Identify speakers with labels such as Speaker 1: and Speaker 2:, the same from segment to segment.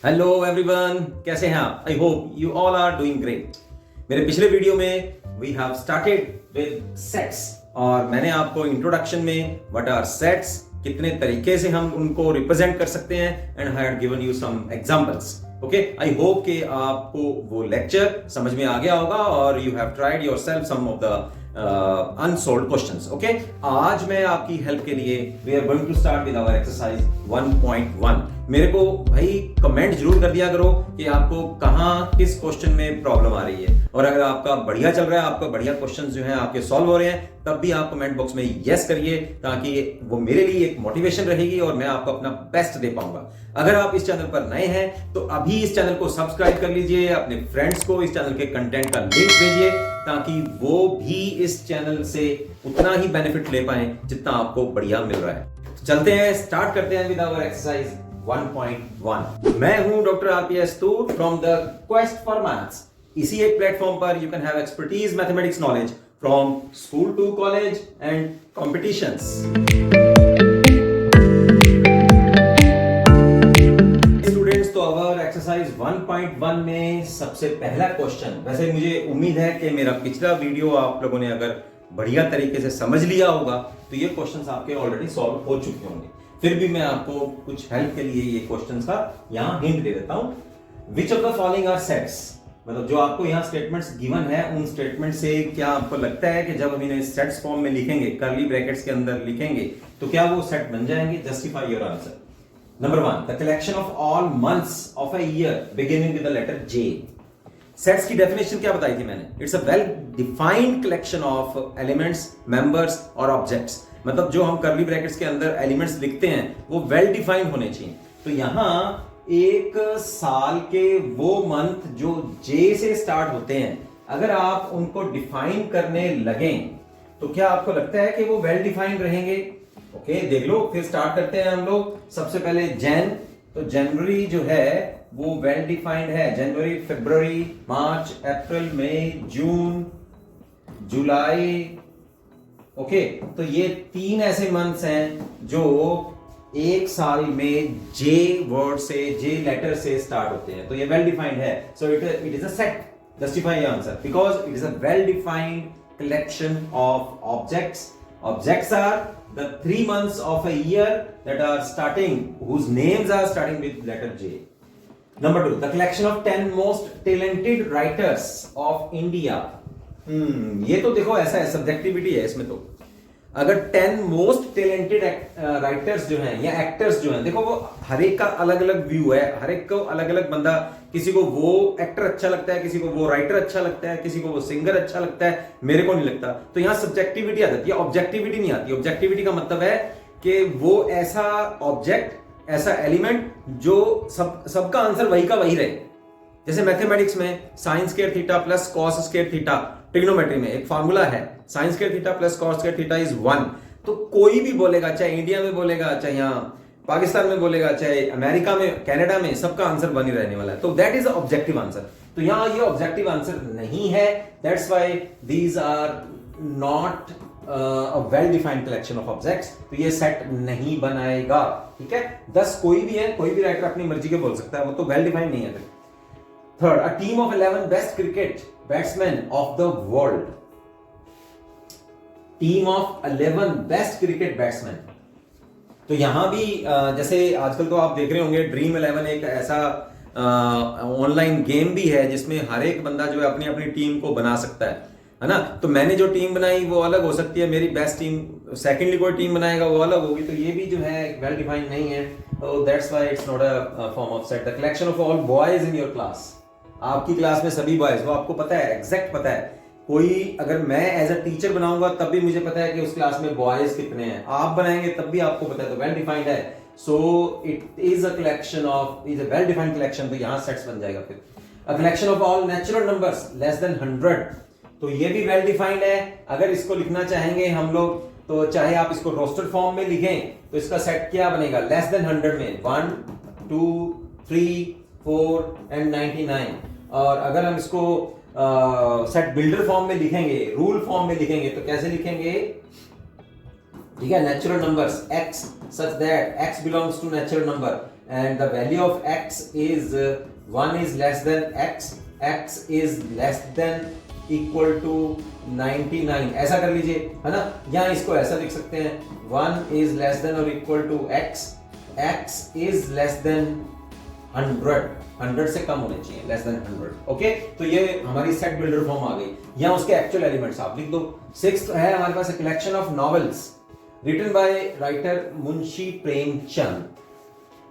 Speaker 1: Hello everyone, कैसे हैं आप? I hope you all are doing great. मेरे पिछले वीडियो में we have started with sets और मैंने आपको इंट्रोडक्शन में व्हाट आर सेट्स, कितने तरीके से हम उनको रिप्रेजेंट कर सकते हैं and I had given you some examples. Okay, I hope कि आपको वो लेक्चर समझ में आ गया होगा और you have tried yourself some of the unsolved questions. Okay, आज मैं आपकी हेल्प के लिए we are going to start with our exercise 1.1। मेरे को भाई कमेंट जरूर कर दिया करो कि आपको कहाँ किस क्वेश्चन में प्रॉब्लम आ रही है, और अगर आपका बढ़िया चल रहा है, आपका बढ़िया क्वेश्चन जो है आपके सॉल्व हो रहे हैं, तब भी आप कमेंट बॉक्स में यस करिए ताकि वो मेरे लिए एक मोटिवेशन रहेगी और मैं आपको अपना बेस्ट दे पाऊंगा। अगर आप इस चैनल पर नए हैं तो अभी इस चैनल को सब्सक्राइब कर लीजिए, अपने फ्रेंड्स को इस चैनल के कंटेंट का लिंक भेजिए ताकि वो भी इस चैनल से उतना ही बेनिफिट ले पाए जितना आपको बढ़िया मिल रहा है। चलते हैं, स्टार्ट करते हैं विद आवर एक्सरसाइज 1.1। मैं हूं doctor RPS Toor from the quest for maths. इसी एक प्लेटफॉर्म पर you can have expertise mathematics knowledge from school to college and competitions. Students, तो अवर एक्सरसाइज 1.1 में सबसे पहला क्वेश्चन, वैसे मुझे उम्मीद है कि मेरा पिछला वीडियो आप लोगों ने अगर बढ़िया तरीके से समझ लिया होगा तो ये क्वेश्चंस आपके ऑलरेडी सॉल्व हो चुके होंगे। फिर भी मैं आपको कुछ हेल्प के लिए ये क्वेश्चंस का यहाँ हिंट दे देता हूं। Which of the following are sets, मतलब जो आपको यहाँ स्टेटमेंट्स गिवन है उन स्टेटमेंट से क्या आपको लगता है कि जब हम इन्हें सेट्स फॉर्म में लिखेंगे, कर्ली ब्रैकेट्स के अंदर लिखेंगे, तो क्या वो सेट बन जाएंगे? Justify your answer. Number 1, the collection of all months of a year beginning with the letter J. Sets की डेफिनेशन क्या बताई थी मैंने? It's a well defined collection of elements, members और ऑब्जेक्ट्स। मतलब जो हम कर्ली ब्रैकेट्स के अंदर एलिमेंट्स लिखते हैं वो वेल डिफाइंड होने चाहिए। तो यहां एक साल के वो मंथ जो जे से स्टार्ट होते हैं, अगर आप उनको डिफाइन करने लगें तो क्या आपको लगता है कि वो वेल डिफाइंड रहेंगे? ओके, देख लो, फिर स्टार्ट करते हैं हम लोग। सबसे पहले जैन, तो जनवरी जो है वो वेल डिफाइंड है। जनवरी, फरवरी, मार्च, अप्रैल, मई, जून, जुलाई। ओके, तो ये 3 ऐसे मंथ्स हैं जो एक साल में जे वर्ड से, जे लेटर से स्टार्ट होते हैं, तो ये वेल डिफाइंड है। So it is a set. Justify your answer because it is a well defined collection of objects. Objects are the 3 months of a year that are starting, whose names are starting with letter J. Number 2, the collection of 10 most talented writers of India. ये तो देखो ऐसा है, subjectivity है इसमें। तो अगर 10 most talented writers जो हैं या एक्टर्स जो हैं, देखो वो हर एक का अलग अलग व्यू है, हर एक को अलग अलग बंदा, किसी को वो एक्टर अच्छा लगता है, किसी को वो राइटर अच्छा लगता है, किसी को वो सिंगर अच्छा लगता है, मेरे को नहीं लगता। तो यहाँ सब्जेक्टिविटी आ जाती है, ऑब्जेक्टिविटी नहीं आती। ऑब्जेक्टिविटी का मतलब है कि वो ऐसा ऑब्जेक्ट, ऐसा एलिमेंट जो सबका आंसर वही का वही रहे। जैसे मैथमेटिक्स में sine square theta plus cos square theta, trigonometry में एक फार्मूला है, sine square theta plus cos square theta is 1। तो कोई भी बोलेगा, चाहे इंडिया में बोलेगा, चाहे यहाँ पाकिस्तान में बोलेगा, चाहे अमेरिका में, कनाडा में, सबका आंसर 1 ही रहने वाला है। तो दैट इज ऑब्जेक्टिव आंसर। तो यहाँ ये ऑब्जेक्टिव आंसर नहीं है, that's why these are not a well defined collection of objects। तो ये सेट नहीं बनाएगा, ठीक है। 10 कोई भी है, कोई भी राइटर अपनी मर्जी के बोल सकता है, वो तो वेल डिफाइंड नहीं है। Third, a team of 11 best cricket batsmen of the world। Team of 11 best cricket batsman. तो यहां भी जैसे आजकल तो आप देख रहे होंगे, ड्रीम 11 एक ऐसा ऑनलाइन गेम भी है जिसमें हर एक बंदा जो है अपनी अपनी टीम को बना सकता है ना। तो मैंने जो टीम बनाई वो अलग हो सकती है, मेरी बेस्ट टीम, सेकेंडली कोई टीम बनाएगा वो अलग होगी। तो ये भी जो है वेल डिफाइंड नहीं है। तो that's why it's not a form of set. The collection of all boys in your class, आपकी क्लास में सभी बॉयज, वो आपको पता है, एग्जैक्ट पता है। कोई अगर मैं एज अ टीचर बनाऊंगा तब भी मुझे पता है कि उस क्लास में बॉयज कितने हैं, आप बनाएंगे तब भी आपको पता है, तो वेल डिफाइंड है। So it is a collection of, is a well defined collection. तो यहां सेट्स बन जाएगा। फिर अ collection of all natural numbers less than 100, तो ये भी वेल डिफाइंड है। अगर इसको लिखना चाहेंगे हम लोग, तो चाहे आप इसको रोस्टेड फॉर्म में लिखें, तो इसका सेट क्या बनेगा? लेस देन 100 में 1, 2, 3, 4 एंड 99। और अगर हम इसको सेट बिल्डर फॉर्म में लिखेंगे, रूल फॉर्म में लिखेंगे, तो कैसे लिखेंगे? ठीक है, natural numbers x such that x belongs to natural number and the value of x is 1 is less than x is less than equal to 99, ऐसा कर लीजिए, है ना। या इसको ऐसा लिख सकते हैं 1 is less than or equal to x is less than 100 से कम होने चाहिए, लेस देन 100। ओके, तो ये हमारी सेट बिल्डर फॉर्म आ गई। या उसके एक्चुअल एलिमेंट्स आप लिख दो। 6th है हमारे पास collection of novels written by writer Munshi Premchand.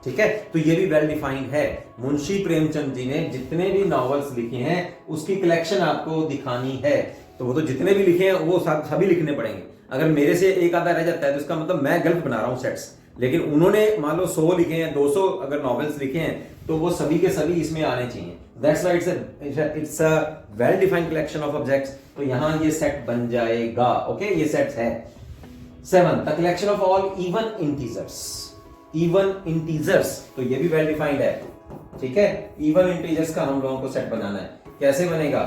Speaker 1: ठीक है, तो ये भी वेल डिफाइंड है। मुंशी प्रेमचंद जी ने जितने भी नॉवेल्स लिखे हैं उसकी कलेक्शन आपको दिखानी है। तो वो तो जितने भी लिखे हैं वो सभी लिखने पड़ेंगे। अगर मेरे से एक आधा रह जाता है तो इसका मतलब मैं गलत बना रहा हूं सेट्स, लेकिन उन्होंने मान लो 100 लिखे हैं, 200 अगर नॉवेल्स लिखे हैं तो वो सभी के सभी इसमें आने चाहिए। That's why it's a well defined collection of objects. तो यहां ये सेट बन जाएगा। ओके, ये सेट्स है। 7 the collection of all even integers, तो ये भी वेल डिफाइंड है। ठीक है, इवन इंटीजर्स का हम लोगों को सेट बनाना है। कैसे बनेगा?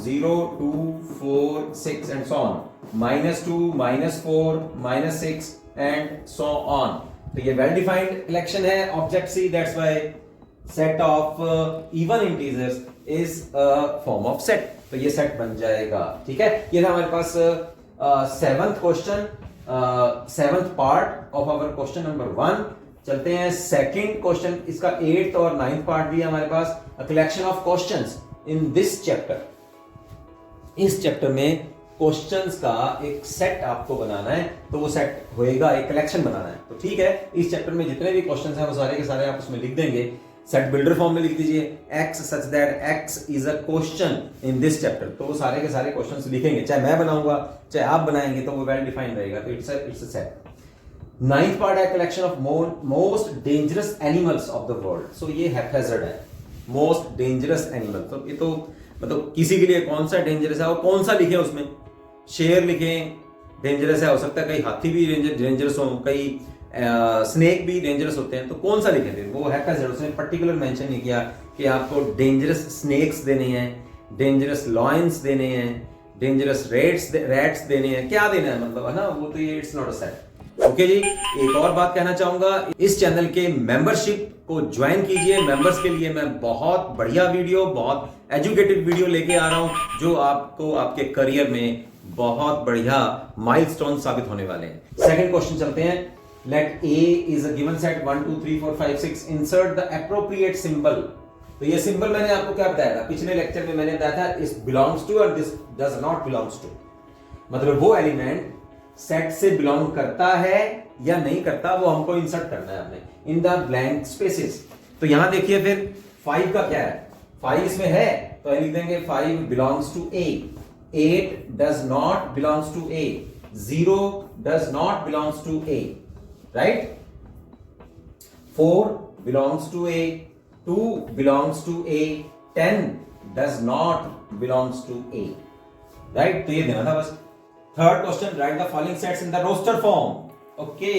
Speaker 1: 0 2 4 6 and so on, -2 -4 -6 and so on. तो ये वेल डिफाइंड कलेक्शन है object c. That's why set of even integers is a form of set. तो ये सेट बन जाएगा। ठीक है, ये था हमारे पास 7th question, 7th part of our question number 1। चलते हैं सेकंड क्वेश्चन। इसका 8th और 9th पार्ट भी है हमारे पास। A collection of questions in this chapter. इस चैप्टर में क्वेश्चंस का एक सेट आपको बनाना है, तो वो सेट होएगा, एक कलेक्शन बनाना है। तो ठीक है, इस चैप्टर में जितने भी क्वेश्चंस हैं वो सारे के सारे आप उसमें लिख देंगे। सेट बिल्डर फॉर्म में लिख दीजिए x such that x is a question in this chapter। तो वो सारे के सारे क्वेश्चंस लिखेंगे, चाहे मैं बनाऊंगा चाहे आप बनाएंगे, तो वो वेल डिफाइंड रहेगा। तो it's a set. 9th part है collection of most dangerous animals of the world. So ये हैप्पैजार्ड है, मोस्ट डेंजरस एनिमल। तो ये तो मतलब किसी के लिए कौन सा डेंजरस है और कौन सा लिखे उसमें। शेर लिखें डेंजरस है, हो सकता है कई हाथी भी डेंजरस हो, कई स्नेक भी डेंजरस होते हैं, तो कौन सा लिखे थे? वो हैप्पैजार्ड। उसने पर्टिकुलर मेंशन नहीं किया कि आपको डेंजरस स्नेक्स देने हैं, डेंजरस लॉयंस देने हैं, डेंजरस रैट्स देने हैं, क्या देना है मतलब, है ना। वो तो ये it's not a set. Okay जी, एक और बात कहना चाहूंगा, इस चैनल के मेंबरशिप को ज्वाइन कीजिए। मेंबर्स के लिए मैं बहुत बढ़िया वीडियो, बहुत एजुकेटिव वीडियो लेके आ रहा हूं, जो आपको आपके करियर में बहुत बढ़िया माइलस्टोन साबित होने वाले हैं। सेकंड क्वेश्चन चलते हैं। Let A is a given set 1 2 3 4 5 6, insert the appropriate symbol. तो ये सिंबल मैंने आपको क्या बताया था पिछले लेक्चर में? मैंने बताया था दिस बिलोंग्स टू और this does not belongs to. मतलब वो एलिमेंट सेट से बिलोंग करता है या नहीं करता, वो हमको इंसर्ट करना है हमने इन द ब्लैंक स्पेसेस। तो यहां देखिए फिर 5 का क्या है? 5 इसमें है तो लिख देंगे 5 belongs to A, 8 does not belongs to A, 0 does not belongs to A, right. 4 belongs to A, 2 belongs to A, 10 does not belongs to A, right. तो ये देना था बस। Third question, write the following sets in the roster form. Okay,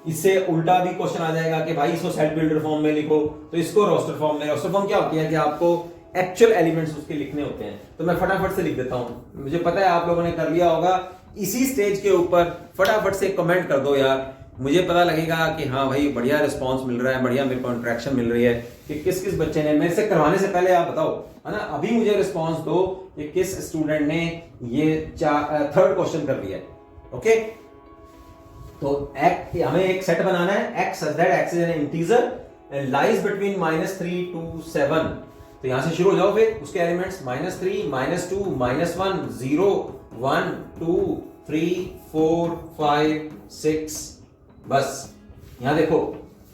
Speaker 1: इससे उल्टा भी question आ जाएगा कि भाई इसको सेट बिल्डर फॉर्म में लिखो, तो इसको रोस्टर फॉर्म में। रोस्टर फॉर्म क्या होती है कि आपको एक्चुअल एलिमेंट्स उसके लिखने होते हैं। तो मैं फटाफट से लिख देता हूं, मुझे पता है आप लोगों ने कर लिया होगा। इसी स्टेज के ऊपर फटाफट से कमेंट कर दो यार, मुझे पता लगेगा कि हाँ भाई बढ़िया रिस्पांस मिल रहा है, बढ़िया मेरे को इंटरेक्शन मिल रही है कि किस किस बच्चे ने, मेरे से करवाने से पहले आप बताओ, है ना। अभी मुझे रिस्पांस दो कि किस स्टूडेंट ने ये थर्ड क्वेश्चन कर लिया है। ओके, तो हमें एक सेट बनाना है x such that x is an integer and lies between -3 to 7। तो यहां से शुरू हो जाओ, फिर उसके एलिमेंट्स -3 -2 -1 0 1 2 3 4 5 6। बस यहां देखो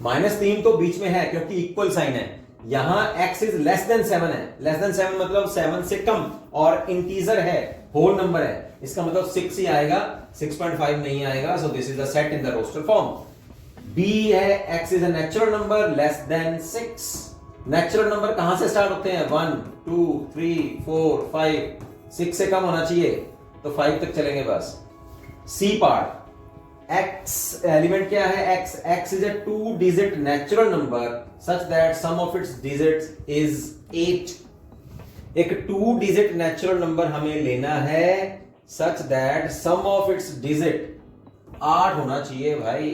Speaker 1: -3 तो बीच में है क्योंकि इक्वल साइन है। यहां x इज लेस देन 7 है, लेस देन 7 मतलब 7 से कम, और इंटीजर है, होल नंबर है, इसका मतलब 6 ही आएगा, 6.5 नहीं आएगा। So this is the set in the roster form. b है x is a natural number less than 6। Natural number कहां से स्टार्ट होते हैं? 1 2 3 4 5, 6 से कम होना चाहिए तो 5 तक चलेंगे बस। c पार्ट, x एलिमेंट क्या है? x is a 2-digit natural number such that sum of its digits is 8। एक 2-digit natural number हमें लेना है such that sum of its digit 8 होना चाहिए भाई।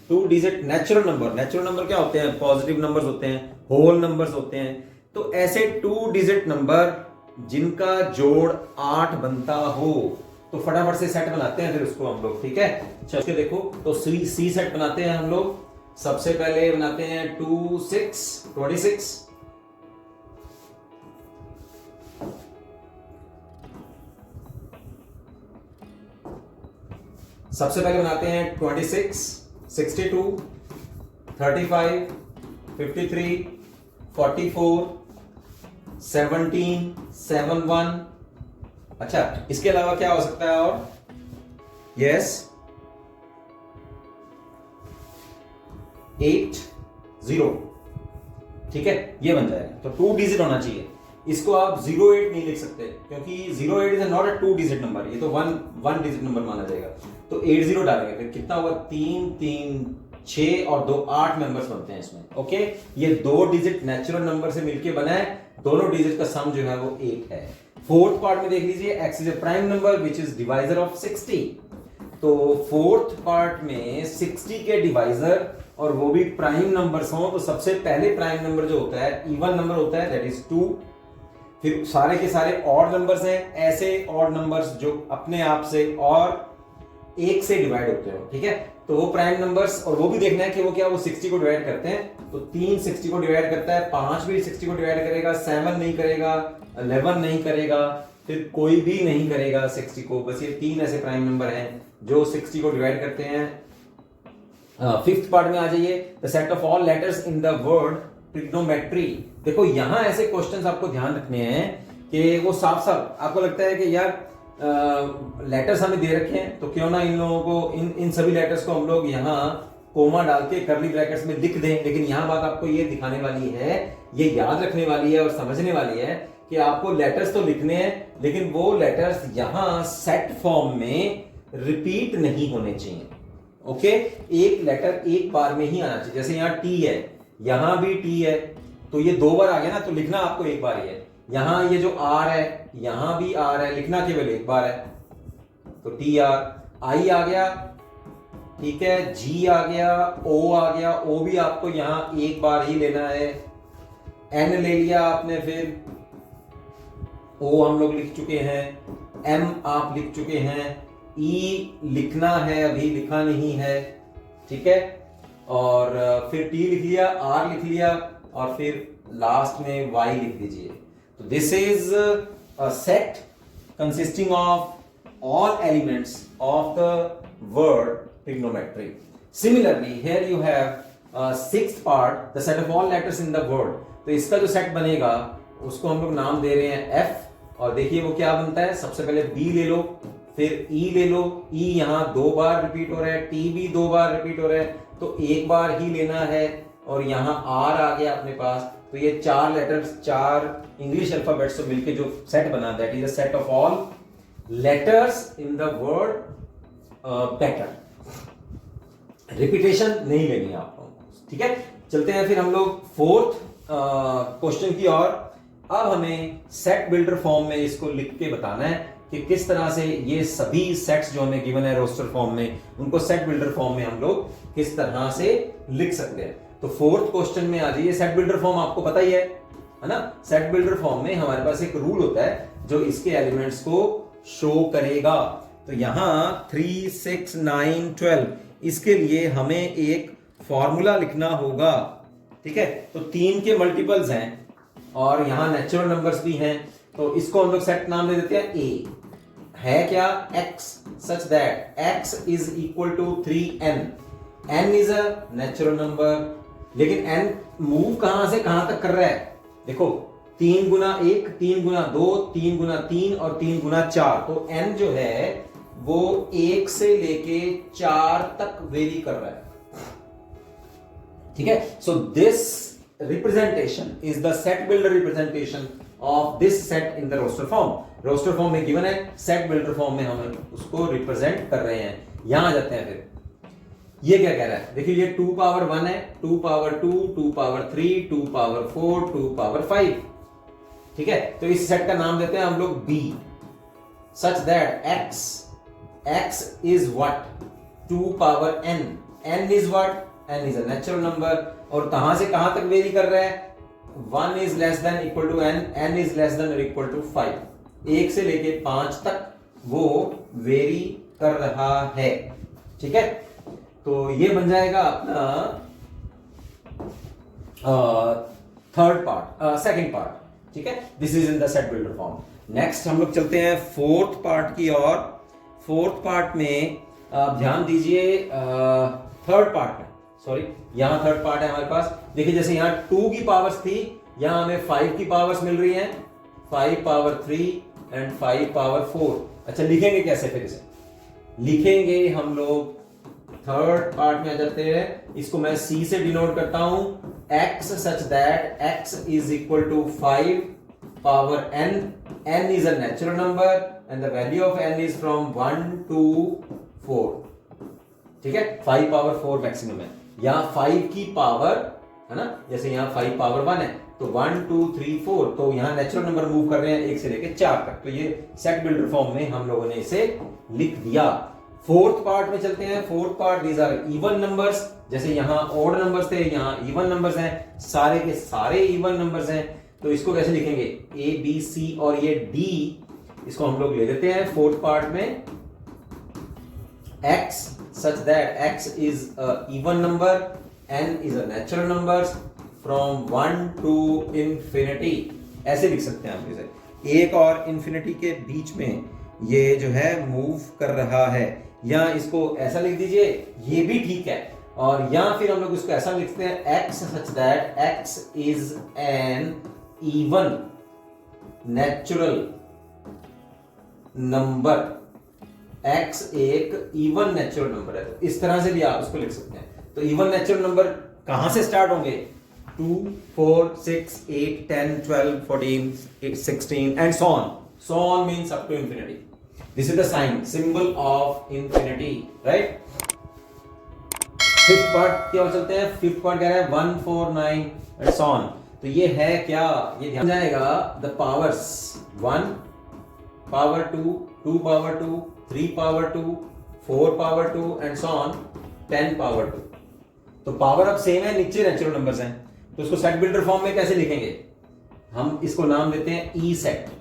Speaker 1: टू डिजिट नेचुरल नंबर क्या होते हैं? पॉजिटिव नंबर्स होते हैं, होल नंबर्स होते हैं। तो ऐसे टू डिजिट नंबर जिनका जोड़ 8 बनता हो, तो फटाफट से सेट बनाते हैं फिर उसको हम लोग, ठीक है? चलो देखो, तो सी सेट बनाते हैं हम लोग। सबसे पहले बनाते हैं 2 6 26, सबसे पहले बनाते हैं 26 62 35 53 44 17 71। अच्छा, इसके अलावा क्या हो सकता है? और यस 8 0, ठीक है, ये बन जाएगा। तो 2 डिजिट होना चाहिए। इसको आप 08 नहीं लिख सकते, क्योंकि 08 is not a 2 digit number, ये तो वन डिजिट नंबर माना जाएगा। तो 80 डालेंगे, फिर कितना होगा? 3 3 6 और 2 8 मेंबर्स बनते हैं इसमें। ओके, ये 2 डिजिट नेचुरल नंबर से मिलके बना है, दोनों डिजिट का सम जो है वो 8 है। फोर्थ पार्ट में देख लीजिए, x is A prime number which is divisor of 60। तो फोर्थ पार्ट में 60 के डिवाइजर और वो भी प्राइम नंबर्स हों, तो सबसे पहले प्राइम नंबर जो होता है इवन नंबर होता है, दैट इज 2। फिर सारे के सारे ऑड नंबर्स हैं, ऐसे ऑड नंबर्स जो अपने आप से और 1 से डिवाइड होते हो, ठीक है? तो वो प्राइम नंबर्स, और वो भी देखना है कि वो क्या वो 60 को डिवाइड करते हैं। तो 3 60 को डिवाइड करता है, 5 भी 60 को डिवाइड करेगा, 7 नहीं करेगा, 11 नहीं करेगा, फिर कोई भी नहीं करेगा 60 को। बस ये 3 ऐसे प्राइम नंबर हैं जो 60 को डिवाइड करते हैं। फिफ्थ पार्ट में आ जाइए, the set of all letters in the word trigonometry. देखो यहां ऐसे क्वेश्चंस आपको ध्यान रखने हैं कि वो साफ साफ आपको लगता है कि यार लेटर्स हमें दे रखे हैं, तो क्यों ना इन लोगों को इन सभी लेटर्स को हम लोग यहाँ कोमा डाल के कर्ली ब्रैकेट्स में लिख दें। लेकिन यहाँ बात आपको ये दिखाने वाली है, ये याद रखने वाली है और समझने वाली है कि आपको लेटर्स तो लिखने हैं, लेकिन वो लेटर्स यहाँ सेट फॉर्म में रिपीट नहीं होने चाहिए। ओके, एक लेटर एक बार में ही आना चाहिए। जैसे यहाँ टी है, यहां भी टी है, तो ये 2 बार आ गया ना, तो लिखना आपको एक बार ही है। यहां ये जो आर है, यहां भी आर है, लिखना केवल एक बार है, तो टी आर। आई आ गया, ठीक है, जी आ गया, ओ आ गया, ओ भी आपको यहां एक बार ही लेना है। एन ले लिया आपने, फिर ओ हम लोग लिख चुके हैं, एम आप लिख चुके हैं, ई लिखना है, अभी लिखा नहीं है, ठीक है, और फिर टी लिख लिया, आर लिख लिया, और फिर लास्ट में वाई लिख दीजिए। तो this is a set consisting of all elements of the word trigonometry. Similarly here you have sixth part, the set of all letters in the word. तो इसका जो सेट बनेगा उसको हम लोग नाम दे रहे हैं एफ, और देखिए वो क्या बनता है। सबसे पहले बी ले लो, फिर ई ले लो, ई यहां 2 बार रिपीट हो रहा है, टी भी 2 बार रिपीट हो रहा है, तो एक बार ही लेना है, और यहां आर आ गया अपने पास। तो ये 4 लेटर्स, 4 इंग्लिश अल्फाबेट्स से मिलके जो सेट बना, that is a set of all letters in the word pattern. Repetition नहीं लेनी आप लोगों को, ठीक है? चलते हैं फिर हम लोग फोर्थ क्वेश्चन की ओर। अब हमें सेट बिल्डर फॉर्म में इसको लिख के बताना है कि किस तरह से ये सभी सेट्स जो हमें गिवन है रोस्टर फॉर्म में, उनको सेट बिल्डर फॉर्म में हम लोग किस तरह से लिख सकते हैं। तो फोर्थ क्वेश्चन में आ जाइए। सेट बिल्डर फॉर्म आपको पता ही है ना? सेट बिल्डर फॉर्म में हमारे पास एक रूल होता है जो इसके एलिमेंट्स को शो करेगा। तो यहां 3 6 9 12 इसके लिए हमें एक फॉर्मूला लिखना होगा, ठीक है? तो 3 के मल्टीपल्स हैं और यहां नेचुरल नंबर्स भी हैं, तो इसको हम लोग सेट नाम दे देते हैं ए। है क्या? x such that x is equal to 3n। n is a natural number, लेकिन n मूव कहां से कहां तक कर रहा है? देखो 3 गुना 1, 3 गुना 2, 3 गुना 3 और 3 गुना 4। तो n जो है वो 1 से लेके 4 तक वेरी कर रहा है, ठीक है? So this representation is the set builder representation of this set in the roster form. Roster form में गिवन है, सेट बिल्डर फॉर्म में हम उसको रिप्रेजेंट कर रहे हैं। यहां जाते हैं फिर, ये क्या कह रहा है? देखिए ये 2 पावर 1 है, 2 पावर 2, 2 पावर 3, 2 पावर 4, 2 पावर 5, ठीक है? तो इस सेट का नाम देते हैं हम लोग B, such that x is what? 2 power n। n is what, n is a natural number, और कहां से कहां तक वेरी कर रहा है, 1 is less than equal to n, n is less than और इक्वल टू 5, 1 से लेके 5 तक वो वेरी कर रहा है। ठीक है, तो ये बन जाएगा अपना थर्ड पार्ट, सेकंड पार्ट। ठीक है, this is in the set builder form. Next हम लोग चलते हैं फोर्थ पार्ट की ओर। फोर्थ पार्ट में आप ध्यान दीजिए, थर्ड पार्ट में, सॉरी यहां थर्ड पार्ट है हमारे पास। देखिए जैसे यहां 2 की पावर्स थी, यहां हमें 5 की पावर्स मिल रही हैं, 5 पावर 3 एंड 5 पावर 4। अच्छा लिखेंगे कैसे, फिर इसे लिखेंगे हम लोग थर्ड पार्ट में आ जाते हैं। इसको मैं c से डिनोट करता हूं, x such that x is equal to 5 power n, n is a natural number and the value of n is from 1 to 4। ठीक है, 5 पावर 4 मैक्सिमम है, यहां 5 की पावर है ना, जैसे यहां 5 पावर 1 है तो 1 2 3 4, तो यहां नेचुरल नंबर मूव कर रहे हैं 1 से लेके 4 तक। तो ये सेट बिल्डर फॉर्म में हम लोगों ने इसे लिख दिया। फोर्थ पार्ट में चलते हैं। Fourth part, these are even numbers, जैसे यहां ऑड नंबर्स थे, यहां इवन नंबर्स हैं, सारे के सारे इवन नंबर्स हैं। तो इसको कैसे लिखेंगे, ए बी सी और ये डी, इसको हम लोग ले लेते हैं फोर्थ पार्ट में, x such that x is a even number, n is a natural numbers from 1 to infinity, ऐसे लिख सकते हैं आप इसे। 1 और इन्फिनिटी के बीच में ये जो है मूव कर रहा है, या इसको ऐसा लिख दीजिए, ये भी ठीक है। और या फिर हम लोग इसको ऐसा लिखते हैं, x such that x is an even natural number, x एक इवन नेचुरल नंबर है, तो इस तरह से भी आप इसको लिख सकते हैं। तो इवन नेचुरल नंबर कहां से स्टार्ट होंगे, 2 4 6 8 10 12 14 16 and so on. So on means up to infinity. This is the sign, symbol of infinity, right. Fifth part की ओर चलते हैं। फिफ्थ पार्ट क्या है, 1 4 9 एंड सो ऑन। तो ये है क्या, ये ध्यान जाएगा the powers, 1 power 2 2 power 2 3 power 2 4 power 2 and so on 10 power 2। तो पावर अब सेम है, नीचे नेचुरल नंबर्स हैं, तो इसको सेट बिल्डर फॉर्म में कैसे लिखेंगे, हम इसको नाम देते हैं E set.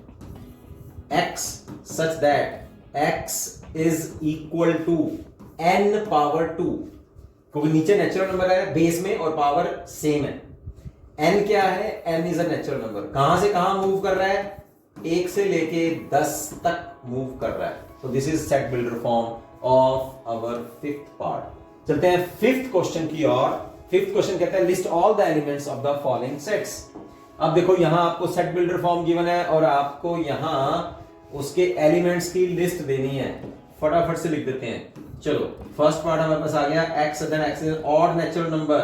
Speaker 1: x such that x is equal to n power 2, क्योंकि नीचे नेचुरल नंबर है बेस में और पावर सेम है। n क्या है, n is a natural number, कहां से कहां मूव कर रहा है, 1 से लेके 10 तक मूव कर रहा है। तो this is set builder form of our fifth part. चलते हैं फिफ्थ क्वेश्चन की ओर। फिफ्थ क्वेश्चन कहता है list all the elements of the following sets. अब देखो यहां आपको सेट बिल्डर फॉर्म गिवन है और आपको यहां उसके एलिमेंट्स की लिस्ट देनी है, फटाफट से लिख देते हैं। चलो फर्स्ट पार्ट हमारे पास आ गया, x then x is odd natural number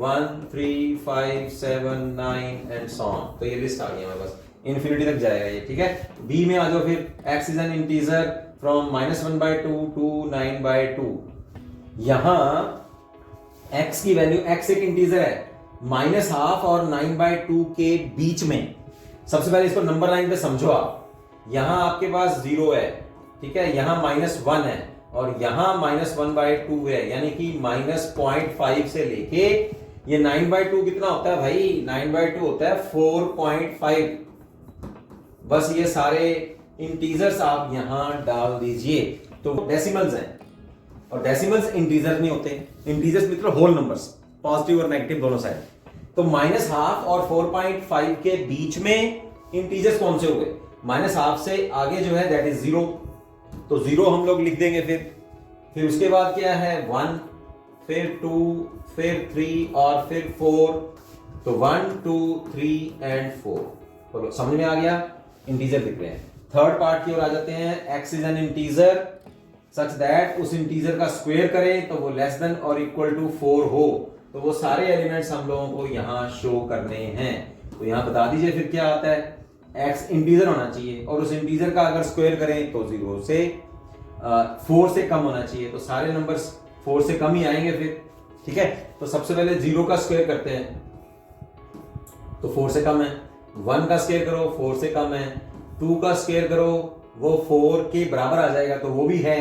Speaker 1: 1 3 5 7 9 and so on. तो ये लिस्ट आ गई हमारे पास, इंफिनिटी तक जाएगा ये, ठीक है। b में आ जाओ फिर, x is an integer from -1/2 to 9/2। यहां x की वैल्यू, x एक इंटीजर है, -12 और 9/2 के बीच में। सबसे पहले इसको नंबर लाइन पे समझो आप, यहां आपके पास 0 है, ठीक है, यहां -1 है और यहां -1/2 है, यानी कि -0.5 से लेके ये 9/2 कितना होता है भाई, 9/2 होता है 4.5। बस ये सारे इंटीजर्स आप यहां डाल दीजिए। तो डेसिमल्स हैं और डेसिमल्स इंटीजर नहीं होते, इंटीजर्स मतलब होल नंबर्स, पॉजिटिव और नेगेटिव दोनों साइड। तो -12 और 4.5 के बीच में इंटीजर्स कौन से हो गए, -12 से आगे जो है दैट इज 0, तो 0 हम लोग लिख देंगे। फिर उसके बाद क्या है, 1 फिर 2 फिर 3 और फिर 4। तो 1 2 3 एंड 4। बोलो समझ में आ गया, इंटीजर लिख रहे हैं। थर्ड पार्ट की ओर आ जाते हैं, x is an integer such that उस इंटीजर का स्क्वायर करें तो वो लेस देन और इक्वल टू 4 हो। तो वो सारे एलिमेंट्स हम लोगों को यहां शो करने हैं। तो यहां बता दीजिए फिर क्या आता है, x इंटीजर होना चाहिए और उस इंटीजर का अगर स्क्वायर करें तो 0 से 4 से कम होना चाहिए। तो सारे नंबर्स 4 से कम ही आएंगे फिर, ठीक है। तो सबसे पहले 0 का स्क्वायर करते हैं तो 4 से कम है, 1 का स्क्वायर करो 4 से कम है, 2 का स्क्वायर करो वो 4 के बराबर आ जाएगा तो वो भी है,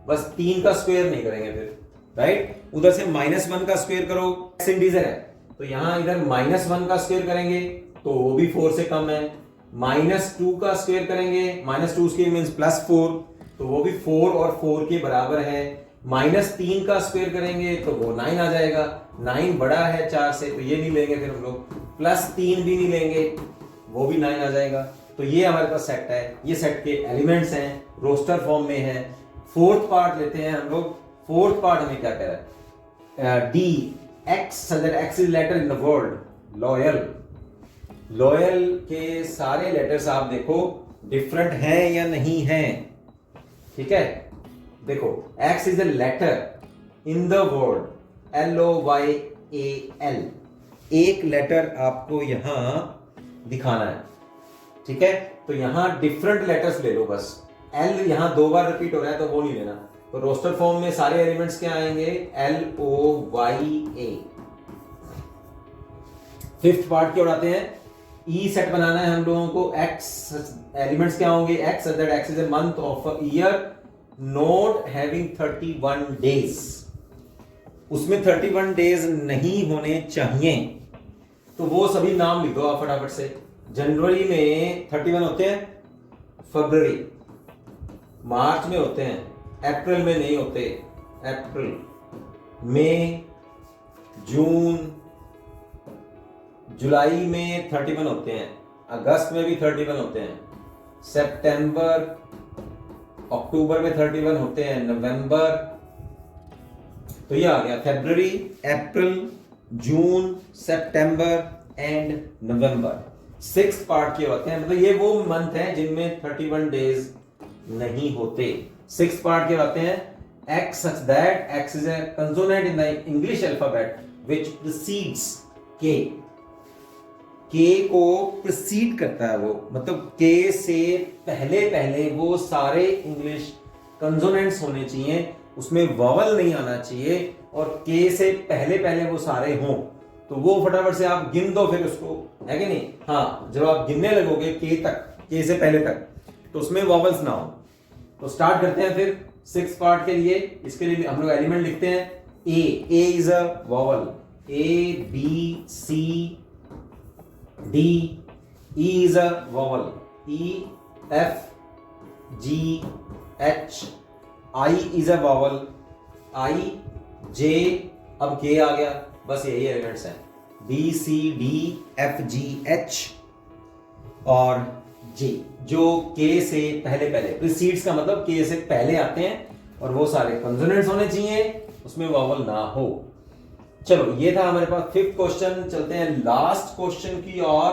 Speaker 1: बस 3 का स्क्वायर नहीं करेंगे फिर, राइट। उधर से -1 का स्क्वायर करो, एक्स इंटीजर है तो यहां इधर -1 का स्क्वायर करेंगे तो वो भी 4 से कम है। -2 का स्क्वायर करेंगे, -2 स्क्वायर मींस +4 तो वो भी 4 और 4 के बराबर है। -3 का स्क्वायर करेंगे तो वो 9 आ जाएगा, 9 बड़ा है 4 से तो ये नहीं लेंगे, फिर हम लोग +3 भी नहीं लेंगे, वो भी 9 आ जाएगा। तो ये हमारे पास सेट है, ये सेट के एलिमेंट्स हैं, रोस्टर फॉर्म में है। फोर्थ पार्ट लेते हैं हम लोग। फोर्थ पार्ट हमें क्या कह रहा है, d x x is letter in the word loyal. Loyal के सारे लेटर्स आप देखो डिफरेंट हैं या नहीं हैं, ठीक है। देखो x is a letter in the word LOYAL, एक लेटर आपको यहां दिखाना है, ठीक है। तो यहां डिफरेंट लेटर्स ले लो बस। एल यहां 2 बार रिपीट हो रहा है तो वो नहीं लेना। तो रोस्टर फॉर्म में सारे एलिमेंट्स क्या आएंगे, LOYA। फिफ्थ पार्ट की ओर आते हैं, ई सेट बनाना है हम लोगों को। एक्स एलिमेंट्स क्या होंगे, x that x is a month of a year not having 31 days. उसमें 31 डेज नहीं होने चाहिए, तो वो सभी नाम लिख दो आप फटाफट से। जनवरी में 31 होते हैं, फरवरी मार्च में होते हैं, अप्रैल में नहीं होते, अप्रैल, मई, जून, जुलाई में 31 होते हैं, अगस्त में भी 31 होते हैं, सितंबर, अक्टूबर में 31 होते हैं, नवंबर, तो ये आ गया फरवरी, अप्रैल, जून, सितंबर एंड नवंबर। सिक्स पार्ट के होते हैं, मतलब ये वो मंथ हैं जिनमें 31 डेज नहीं होते। सिक्स पार्ट के होते हैं, x such that x is a consonant in the English alphabet which precedes k। k को प्रीसीड करता है वो, मतलब k से पहले पहले वो सारे इंग्लिश कंसोनेंट्स होने चाहिए, उसमें वॉवल नहीं आना चाहिए, और k से पहले पहले वो सारे हों। तो वो फटाफट से आप गिन दो फिर उसको, है कि नहीं। हाँ, जब आप गिनने लगोगे k तक, k से पहले तक, तो उसमें वॉवल्स ना हो। तो स्टार्ट करते हैं फिर सिक्स पार्ट के लिए। इसके लिए हम लोग एलिमेंट लिखते हैं, A is a vowel, ABCD। E is a vowel, EFGH। I is a vowel, IJ। अब के आ गया, बस यही एलिमेंट्स हैं, BCDFGH और J, जो K से पहले पहले, प्रीसीड्स का मतलब K से पहले आते हैं, और वो सारे कंसोनेंट्स होने चाहिए, उसमें वॉवल ना हो। चलो ये था हमारे पास फिफ्थ क्वेश्चन। चलते हैं लास्ट क्वेश्चन की ओर।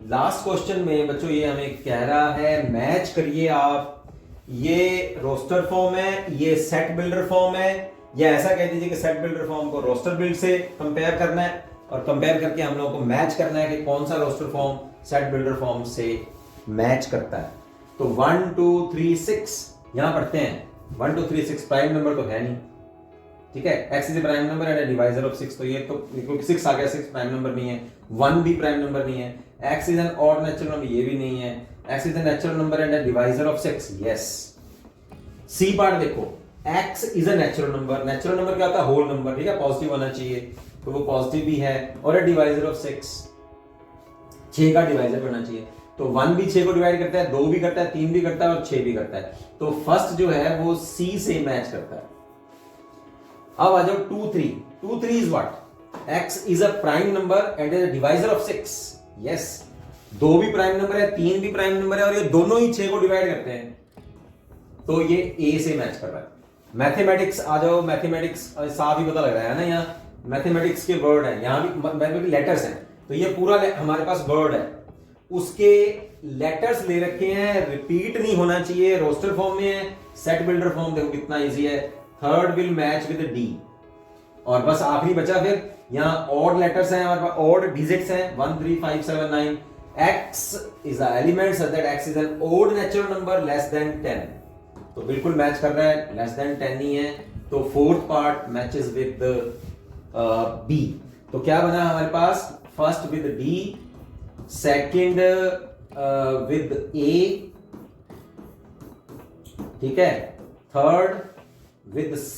Speaker 1: लास्ट क्वेश्चन में बच्चों ये हमें कह रहा है, मैच करिए आप, ये रोस्टर फॉर्म है, ये सेट बिल्डर फॉर्म है, या ऐसा कह दीजिए कि सेट बिल्डर फॉर्म को रोस्टर बिल्ड से कंपेयर करना है, और कंपेयर करके हम लोगों को मैच करना है कि कौन सा roster form set builder form से मैच करता है। तो 1 2 3 6 यहां पढ़ते हैं। 1 2 3 6 प्राइम नंबर तो है नहीं, ठीक है। x is A prime number and divisor of 6, तो ये तो 6 आ गया, 6 प्राइम नंबर नहीं है, 1 भी प्राइम नंबर नहीं है। x is an odd natural number, ये भी नहीं है। x is a natural number and divisor of 6, yes. C part देखो, x is a natural number. Natural number क्या होता है, होल नंबर, ठीक है, पॉजिटिव होना चाहिए, तो वो पॉजिटिव भी है, और डिवाइजर ऑफ 6, 6 का डिवाइजर करना चाहिए। तो 1 भी 6 को डिवाइड करता है, 2 भी करता है, 3 भी करता है, और 6 भी करता है। तो फर्स्ट जो है वो C से मैच करता है। अब आ जाओ 2 3। 2 3 is what, x is a prime number and is a divisor of 6, yes. 2 भी प्राइम नंबर है, 3 भी प्राइम नंबर है, और ये दोनों ही 6 को डिवाइड करते हैं, तो ये A से मैच कर रहा है। मैथमेटिक्स आ जाओ, मैथमेटिक्स साफ ही पता लग रहा है ना, यहाँ मैथमेटिक्स के वर्ड है, यहाँ भी लेटर्स हैं, तो ये पूरा हमारे पास वर्ड है, उसके लेटर्स ले रखे हैं, रिपीट नहीं होना चाहिए, रोस्टर फॉर्म में है। सेट बिल्डर फॉर्म देखो कितना इजी है, third will match with D, और बस आखिरी बचा फिर यहाँ ऑड लेटर्स हैं हमारे पास, ऑड डिजिट्स हैं 1 3 5 7 9। x is the element such that x is an odd natural number less than 10, तो बिल्कुल मैच कर रहा है, लेस देन 10 नहीं है, तो fourth part matches with B। तो क्या बना हमारे पास, first with D, second with A, ठीक है, थर्ड विद C,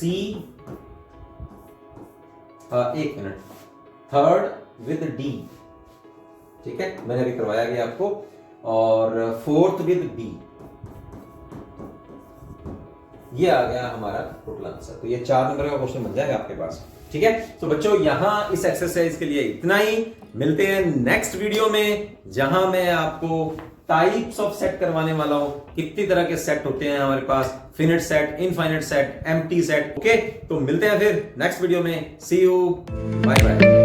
Speaker 1: एक मिनट, थर्ड विद डी, ठीक है, मैंने अभी करवाया गया आपको, और फोर्थ विद बी, ये आ गया हमारा टोटल आंसर। तो ये 4 नंबर का क्वेश्चन बन जाएगा आपके पास, ठीक है। तो बच्चों यहां इस एक्सरसाइज के लिए इतना ही, मिलते हैं नेक्स्ट वीडियो में जहां मैं आपको टाइप्स ऑफ सेट करवाने वाला हूं, कितनी तरह के सेट होते हैं हमारे पास, finite set, infinite set, empty set, okay. तो मिलते हैं फिर नेक्स्ट वीडियो में, सी यू, बाय बाय।